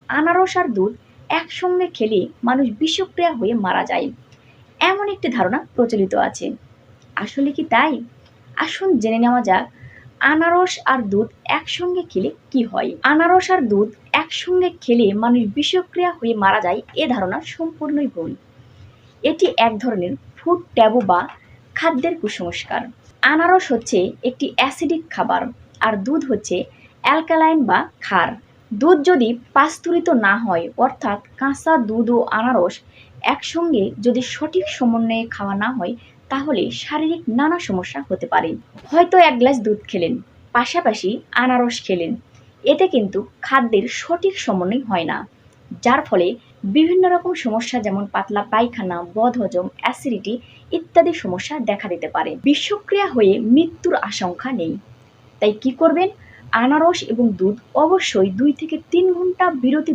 আনারস আর দুধ একসঙ্গে খেলে মানুষ বিষক্রিয়া হয়ে মারা যায়, এমন একটি ধারণা প্রচলিত আছে। আসলে কি তাই? আসুন জেনে নেওয়া যাক আনারস আর দুধ একসঙ্গে খেলে কি হয়। আনারস আর দুধ একসঙ্গে খেলে মানুষ বিষক্রিয়া হয়ে মারা যায়, এ ধারণা সম্পূর্ণই ভুল। এটি এক ধরনের ফুড ট্যাবু বা খাদ্যের কুসংস্কার। আনারস হচ্ছে একটি অ্যাসিডিক খাবার, আর দুধ হচ্ছে অ্যালকালাইন বা ক্ষার। দুধ যদি পাস্তুরিত না হয়, অর্থাৎ কাঁচা দুধ ও আনারস একসঙ্গে যদি সঠিক সমন্বয়ে খাওয়া না হয়, তাহলে শারীরিক নানা সমস্যা হতে পারে। হয়তো এক গ্লাস দুধ খেলেন, পাশাপাশি আনারস খেলেন, এতে কিন্তু খাদ্যের সঠিক সমন্বয় হয় না, যার ফলে বিভিন্ন রকম সমস্যা যেমন পাতলা পায়খানা, বদহজম, অ্যাসিডিটি ইত্যাদি সমস্যা দেখা দিতে পারে। বিষক্রিয়া হয়ে মৃত্যুর আশঙ্কা নেই। তাই কি করবেন? আনারস এবং দুধ অবশ্যই 2 থেকে 3 ঘন্টা বিরতি